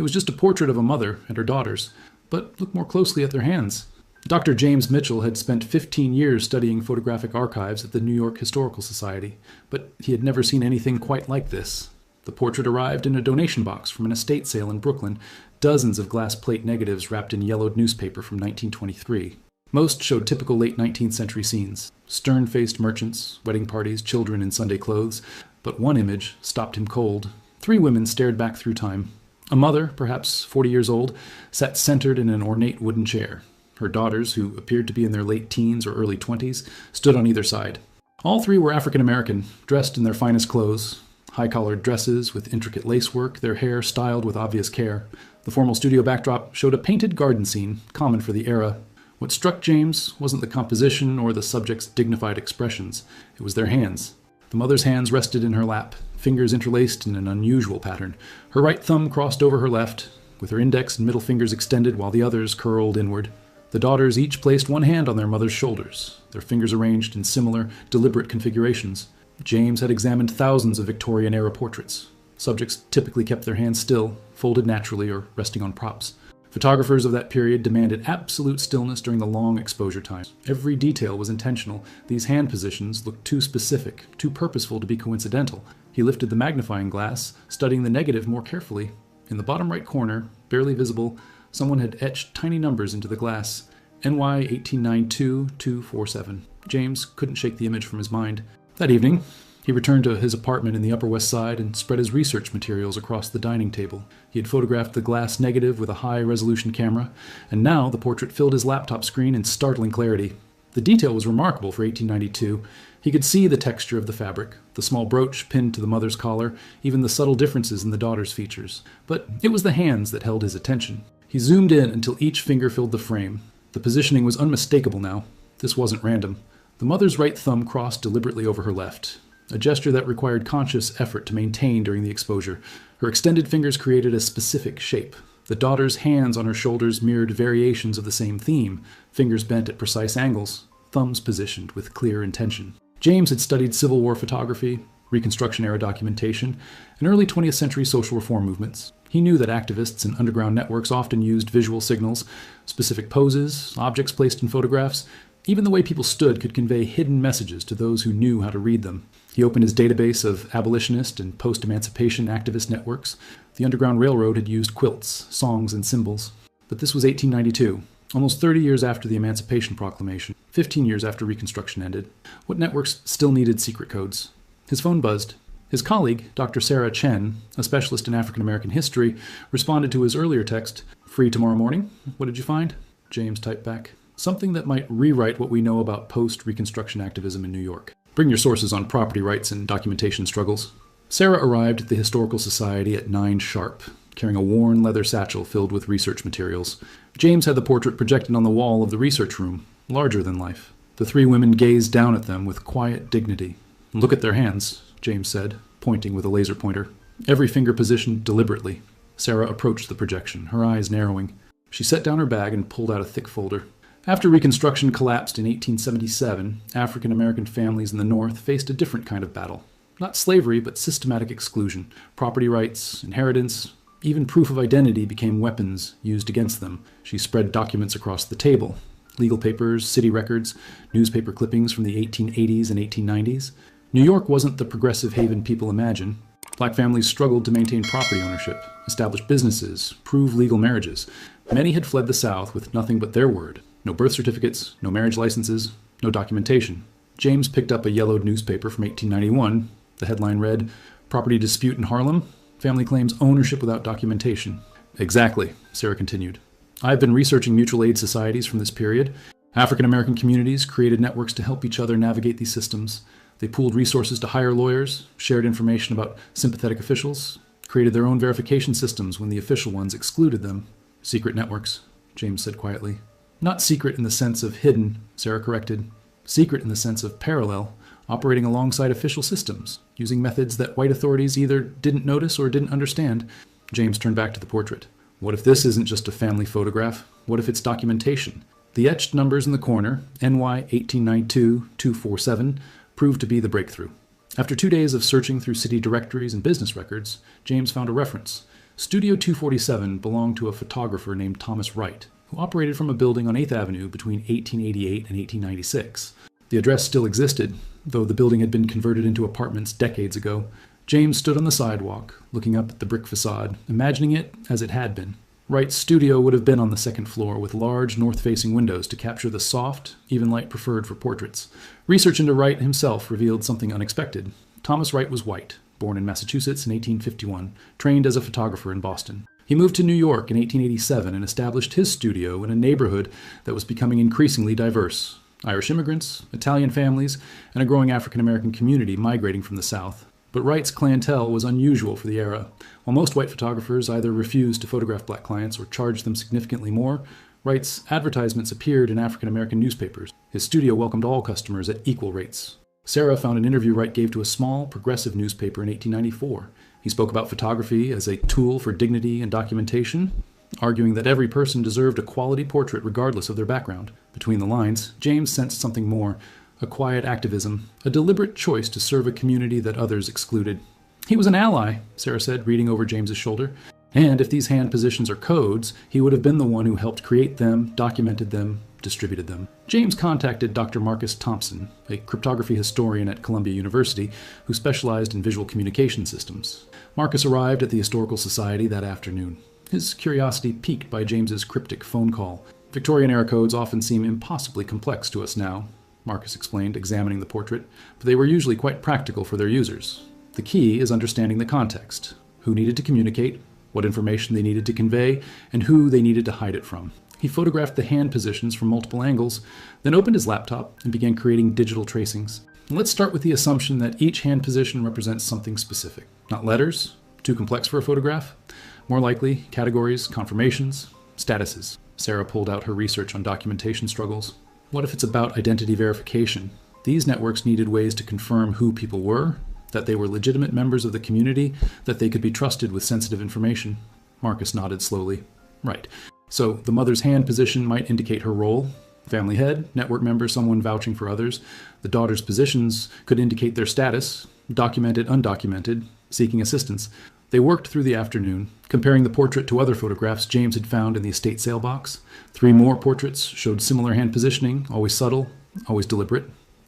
It was just a portrait of a mother and her daughters, but look more closely at their hands. Dr. James Mitchell had spent 15 years studying photographic archives at the New York Historical Society, but he had never seen anything quite like this. The portrait arrived in a donation box from an estate sale in Brooklyn, dozens of glass plate negatives wrapped in yellowed newspaper from 1923. Most showed typical late 19th century scenes: stern-faced merchants, wedding parties, children in Sunday clothes. But one image stopped him cold. 3 women stared back through time. A mother, perhaps 40 years old, sat centered in an ornate wooden chair. Her daughters, who appeared to be in their late teens or early 20s, stood on either side. All 3 were African American, dressed in their finest clothes, high-collared dresses with intricate lacework, their hair styled with obvious care. The formal studio backdrop showed a painted garden scene, common for the era. What struck James wasn't the composition or the subject's dignified expressions. It was their hands. The mother's hands rested in her lap, fingers interlaced in an unusual pattern. Her right thumb crossed over her left, with her index and middle fingers extended while the others curled inward. The daughters each placed one hand on their mother's shoulders, their fingers arranged in similar, deliberate configurations. James had examined thousands of Victorian-era portraits. Subjects typically kept their hands still, folded naturally or resting on props. Photographers of that period demanded absolute stillness during the long exposure times. Every detail was intentional. These hand positions looked too specific, too purposeful to be coincidental. He lifted the magnifying glass, studying the negative more carefully. In the bottom right corner, barely visible, someone had etched tiny numbers into the glass. NY 1892-247. James couldn't shake the image from his mind. That evening, he returned to his apartment in the Upper West Side and spread his research materials across the dining table. He had photographed the glass negative with a high-resolution camera, and now the portrait filled his laptop screen in startling clarity. The detail was remarkable for 1892. He could see the texture of the fabric, the small brooch pinned to the mother's collar, even the subtle differences in the daughter's features. But it was the hands that held his attention. He zoomed in until each finger filled the frame. The positioning was unmistakable now. This wasn't random. The mother's right thumb crossed deliberately over her left, a gesture that required conscious effort to maintain during the exposure. Her extended fingers created a specific shape. The daughter's hands on her shoulders mirrored variations of the same theme, fingers bent at precise angles, thumbs positioned with clear intention. James had studied Civil War photography, Reconstruction-era documentation, and early 20th century social reform movements. He knew that activists and underground networks often used visual signals, specific poses, objects placed in photographs. Even the way people stood could convey hidden messages to those who knew how to read them. He opened his database of abolitionist and post-emancipation activist networks. The Underground Railroad had used quilts, songs, and symbols. But this was 1892, almost 30 years after the Emancipation Proclamation, 15 years after Reconstruction ended. What networks still needed secret codes? His phone buzzed. His colleague, Dr. Sarah Chen, a specialist in African American history, responded to his earlier text, "Free tomorrow morning? What did you find?" James typed back, "Something that might rewrite what we know about post-Reconstruction activism in New York. Bring your sources on property rights and documentation struggles." Sarah arrived at the Historical Society at 9 sharp, carrying a worn leather satchel filled with research materials. James had the portrait projected on the wall of the research room, larger than life. The 3 women gazed down at them with quiet dignity. "Look at their hands," James said, pointing with a laser pointer. Every finger positioned deliberately. Sarah approached the projection, her eyes narrowing. She set down her bag and pulled out a thick folder. After Reconstruction collapsed in 1877, African American families in the North faced a different kind of battle. Not slavery, but systematic exclusion. Property rights, inheritance, even proof of identity became weapons used against them. She spread documents across the table. Legal papers, city records, newspaper clippings from the 1880s and 1890s. New York wasn't the progressive haven people imagine. Black families struggled to maintain property ownership, establish businesses, prove legal marriages. Many had fled the South with nothing but their word. No birth certificates, no marriage licenses, no documentation. James picked up a yellowed newspaper from 1891. The headline read, "Property dispute in Harlem. Family claims ownership without documentation." "Exactly," Sarah continued. "I've been researching mutual aid societies from this period. African American communities created networks to help each other navigate these systems. They pooled resources to hire lawyers, shared information about sympathetic officials, created their own verification systems when the official ones excluded them." "Secret networks," James said quietly. "Not secret in the sense of hidden," Sarah corrected. "Secret in the sense of parallel, operating alongside official systems, using methods that white authorities either didn't notice or didn't understand." James turned back to the portrait. "What if this isn't just a family photograph? What if it's documentation?" The etched numbers in the corner, NY 1892-247, proved to be the breakthrough. After 2 days of searching through city directories and business records, James found a reference. Studio 247 belonged to a photographer named Thomas Wright, who operated from a building on 8th Avenue between 1888 and 1896. The address still existed, though the building had been converted into apartments decades ago. James stood on the sidewalk, looking up at the brick facade, imagining it as it had been. Wright's studio would have been on the second floor, with large north-facing windows to capture the soft, even light preferred for portraits. Research into Wright himself revealed something unexpected. Thomas Wright was white, born in Massachusetts in 1851, trained as a photographer in Boston. He moved to New York in 1887 and established his studio in a neighborhood that was becoming increasingly diverse. Irish immigrants, Italian families, and a growing African-American community migrating from the South. But Wright's clientele was unusual for the era. While most white photographers either refused to photograph black clients or charged them significantly more, Wright's advertisements appeared in African-American newspapers. His studio welcomed all customers at equal rates. Sarah found an interview Wright gave to a small, progressive newspaper in 1894. He spoke about photography as a tool for dignity and documentation, arguing that every person deserved a quality portrait regardless of their background. Between the lines, James sensed something more. A quiet activism, a deliberate choice to serve a community that others excluded. He was an ally, Sarah said, reading over James's shoulder. And if these hand positions are codes, he would have been the one who helped create them, documented them, distributed them. James contacted Dr. Marcus Thompson, a cryptography historian at Columbia University who specialized in visual communication systems. Marcus arrived at the Historical Society that afternoon, his curiosity piqued by James's cryptic phone call. Victorian-era codes often seem impossibly complex to us now, Marcus explained, examining the portrait, but they were usually quite practical for their users. The key is understanding the context, who needed to communicate, what information they needed to convey, and who they needed to hide it from. He photographed the hand positions from multiple angles, then opened his laptop and began creating digital tracings. Let's start with the assumption that each hand position represents something specific. Not letters, too complex for a photograph. More likely, categories, confirmations, statuses. Sarah pulled out her research on documentation struggles. What if it's about identity verification? These networks needed ways to confirm who people were, that they were legitimate members of the community, that they could be trusted with sensitive information. Marcus nodded slowly. Right. So the mother's hand position might indicate her role. Family head, network member, someone vouching for others. The daughter's positions could indicate their status, documented, undocumented, seeking assistance. They worked through the afternoon, comparing the portrait to other photographs James had found in the estate sale box. 3 more portraits showed similar hand positioning, always subtle, always deliberate.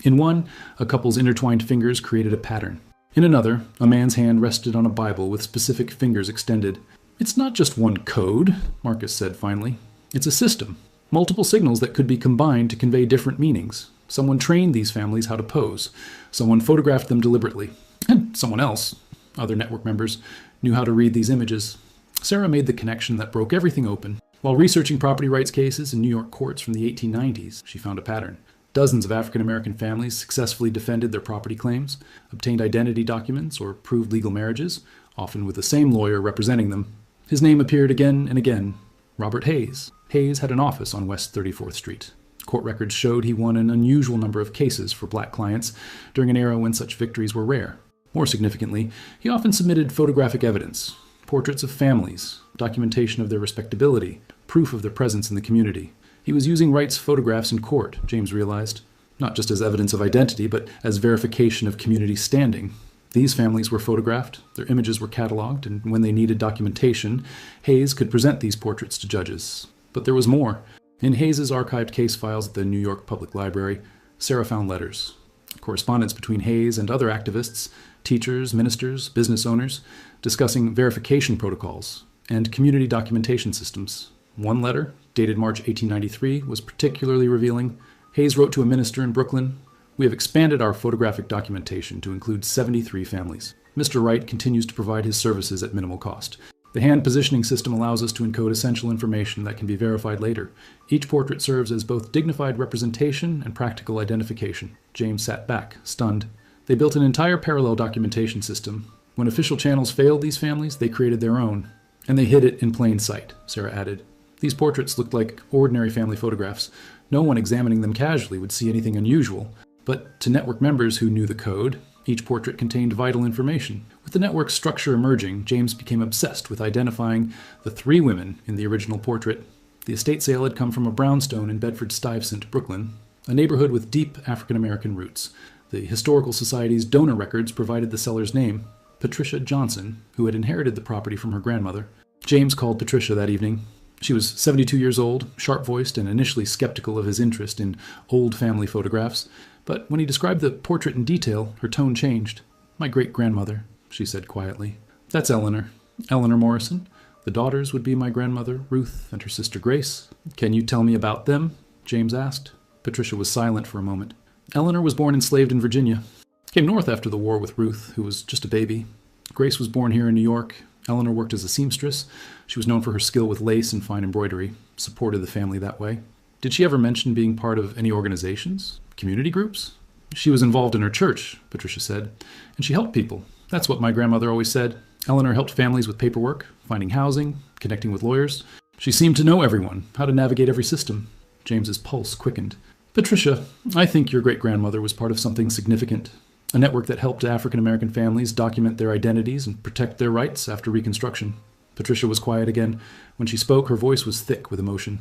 In one, a couple's intertwined fingers created a pattern. In another, a man's hand rested on a Bible with specific fingers extended. It's not just one code, Marcus said finally. It's a system. Multiple signals that could be combined to convey different meanings. Someone trained these families how to pose. Someone photographed them deliberately. And someone else, other network members, knew how to read these images. Sarah made the connection that broke everything open. While researching property rights cases in New York courts from the 1890s, she found a pattern. Dozens of African-American families successfully defended their property claims, obtained identity documents, or proved legal marriages, often with the same lawyer representing them. His name appeared again and again, Robert Hayes. Hayes had an office on West 34th Street. Court records showed he won an unusual number of cases for black clients during an era when such victories were rare. More significantly, he often submitted photographic evidence, portraits of families, documentation of their respectability, proof of their presence in the community. He was using Wright's photographs in court, James realized, not just as evidence of identity, but as verification of community standing. These families were photographed, their images were cataloged, and when they needed documentation, Hayes could present these portraits to judges. But there was more. In Hayes's archived case files at the New York Public Library, Sarah found letters, correspondence between Hayes and other activists, teachers, ministers, business owners, discussing verification protocols and community documentation systems. One letter, dated March 1893, was particularly revealing. Hayes wrote to a minister in Brooklyn, "We have expanded our photographic documentation to include 73 families. Mr. Wright continues to provide his services at minimal cost. The hand positioning system allows us to encode essential information that can be verified later. Each portrait serves as both dignified representation and practical identification." James sat back, stunned. They built an entire parallel documentation system. When official channels failed these families, they created their own. And they hid it in plain sight, Sarah added. These portraits looked like ordinary family photographs. No one examining them casually would see anything unusual. But to network members who knew the code, each portrait contained vital information. With the network's structure emerging, James became obsessed with identifying the 3 women in the original portrait. The estate sale had come from a brownstone in Bedford-Stuyvesant, Brooklyn, a neighborhood with deep African-American roots. The Historical Society's donor records provided the seller's name, Patricia Johnson, who had inherited the property from her grandmother. James called Patricia that evening. She was 72 years old, sharp-voiced, and initially skeptical of his interest in old family photographs. But when he described the portrait in detail, her tone changed. "My great-grandmother," she said quietly. "That's Eleanor. Eleanor Morrison. The daughters would be my grandmother, Ruth, and her sister Grace." "Can you tell me about them?" James asked. Patricia was silent for a moment. "Eleanor was born enslaved in Virginia. Came north after the war with Ruth, who was just a baby. Grace was born here in New York. Eleanor worked as a seamstress. She was known for her skill with lace and fine embroidery, supported the family that way." "Did she ever mention being part of any organizations? Community groups?" "She was involved in her church," Patricia said, "and she helped people. That's what my grandmother always said. Eleanor helped families with paperwork, finding housing, connecting with lawyers. She seemed to know everyone, how to navigate every system." James's pulse quickened. "Patricia, I think your great-grandmother was part of something significant. A network that helped African-American families document their identities and protect their rights after Reconstruction." Patricia was quiet again. When she spoke, her voice was thick with emotion.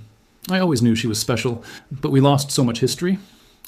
"I always knew she was special, but we lost so much history.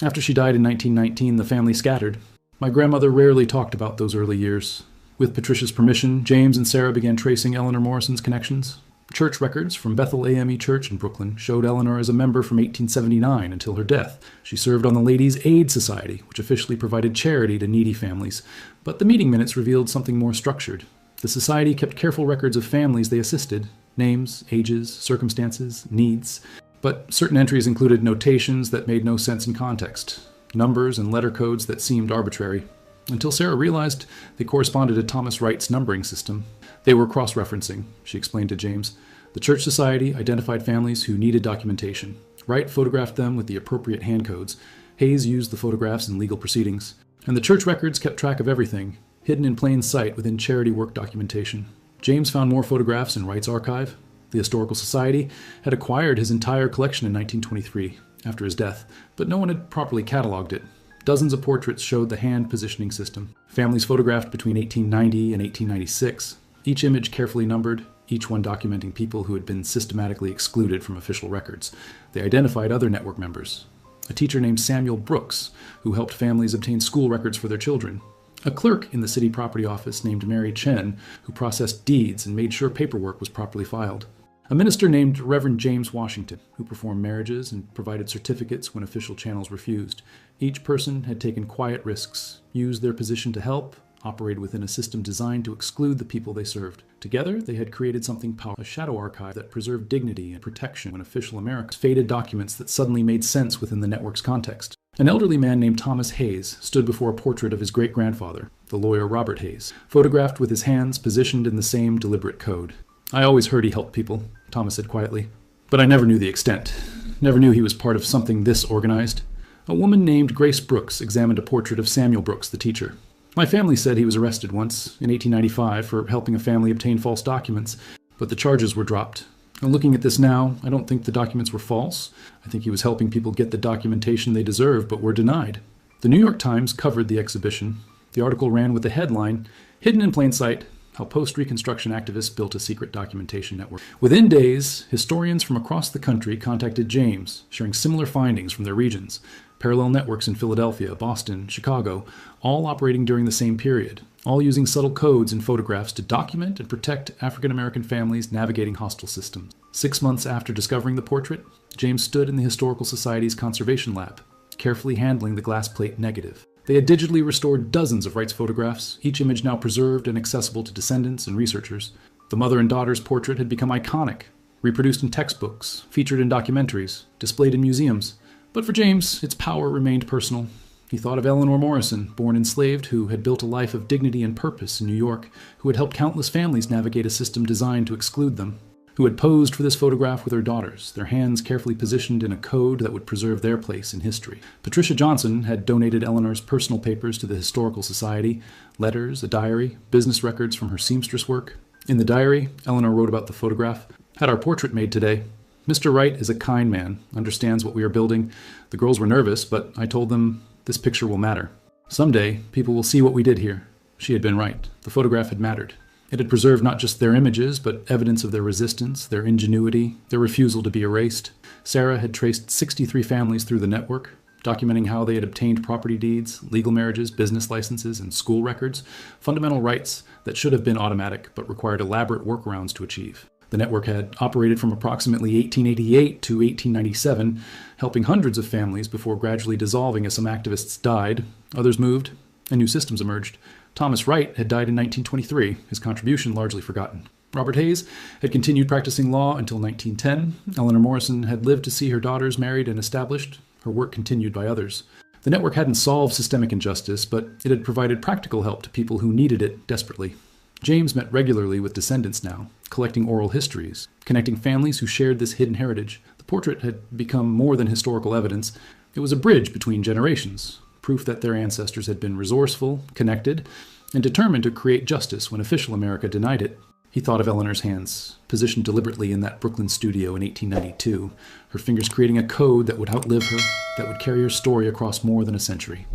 After she died in 1919, the family scattered. My grandmother rarely talked about those early years. With Patricia's permission, James and Sarah began tracing Eleanor Morrison's connections. Church records from Bethel AME Church in Brooklyn showed Eleanor as a member from 1879 until her death. She served on the Ladies' Aid Society, which officially provided charity to needy families. But the meeting minutes revealed something more structured. The society kept careful records of families they assisted, names, ages, circumstances, needs. But certain entries included notations that made no sense in context, numbers and letter codes that seemed arbitrary. Until Sarah realized they corresponded to Thomas Wright's numbering system. They were cross-referencing, she explained to James. The Church Society identified families who needed documentation. Wright photographed them with the appropriate hand codes. Hayes used the photographs in legal proceedings. And the church records kept track of everything, hidden in plain sight within charity work documentation. James found more photographs in Wright's archive. The Historical Society had acquired his entire collection in 1923, after his death, but no one had properly cataloged it. Dozens of portraits showed the hand positioning system. Families photographed between 1890 and 1896, each image carefully numbered, each one documenting people who had been systematically excluded from official records. They identified other network members. A teacher named Samuel Brooks, who helped families obtain school records for their children. A clerk in the city property office named Mary Chen, who processed deeds and made sure paperwork was properly filed. A minister named Reverend James Washington, who performed marriages and provided certificates when official channels refused. Each person had taken quiet risks, used their position to help, operated within a system designed to exclude the people they served. Together, they had created something powerful, a shadow archive that preserved dignity and protection when official Americans faded documents that suddenly made sense within the network's context. An elderly man named Thomas Hayes stood before a portrait of his great-grandfather, the lawyer Robert Hayes, photographed with his hands positioned in the same deliberate code. "I always heard he helped people," Thomas said quietly, "but I never knew the extent. Never knew he was part of something this organized." A woman named Grace Brooks examined a portrait of Samuel Brooks, the teacher. "My family said he was arrested once, in 1895, for helping a family obtain false documents, but the charges were dropped. And looking at this now, I don't think the documents were false. I think he was helping people get the documentation they deserved but were denied." The New York Times covered the exhibition. The article ran with the headline, "Hidden in Plain Sight, How Post-Reconstruction Activists Built a Secret Documentation Network." Within days, historians from across the country contacted James, sharing similar findings from their regions. Parallel networks in Philadelphia, Boston, Chicago, all operating during the same period, all using subtle codes and photographs to document and protect African-American families navigating hostile systems. 6 months after discovering the portrait, James stood in the Historical Society's conservation lab, carefully handling the glass plate negative. They had digitally restored dozens of Wright's photographs, each image now preserved and accessible to descendants and researchers. The mother and daughter's portrait had become iconic, reproduced in textbooks, featured in documentaries, displayed in museums. But for James, its power remained personal. He thought of Eleanor Morrison, born enslaved, who had built a life of dignity and purpose in New York, who had helped countless families navigate a system designed to exclude them, who had posed for this photograph with her daughters, their hands carefully positioned in a code that would preserve their place in history. Patricia Johnson had donated Eleanor's personal papers to the Historical Society, letters, a diary, business records from her seamstress work. In the diary, Eleanor wrote about the photograph. "Had our portrait made today. Mr. Wright is a kind man, understands what we are building. The girls were nervous, but I told them this picture will matter. Someday, people will see what we did here." She had been right. The photograph had mattered. It had preserved not just their images, but evidence of their resistance, their ingenuity, their refusal to be erased. Sarah had traced 63 families through the network. documenting how they had obtained property deeds, legal marriages, business licenses, and school records, fundamental rights that should have been automatic but required elaborate workarounds to achieve. The network had operated from approximately 1888 to 1897, helping hundreds of families before gradually dissolving as some activists died, others moved, and new systems emerged. Thomas Wright had died in 1923, his contribution largely forgotten. Robert Hayes had continued practicing law until 1910. Eleanor Morrison had lived to see her daughters married and established, her work continued by others. The network hadn't solved systemic injustice, but it had provided practical help to people who needed it desperately. James met regularly with descendants now, collecting oral histories, connecting families who shared this hidden heritage. The portrait had become more than historical evidence. It was a bridge between generations, proof that their ancestors had been resourceful, connected, and determined to create justice when official America denied it. He thought of Eleanor's hands, positioned deliberately in that Brooklyn studio in 1892, her fingers creating a code that would outlive her, that would carry her story across more than a century.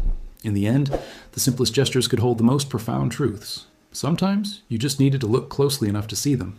In the end, the simplest gestures could hold the most profound truths. Sometimes you just needed to look closely enough to see them.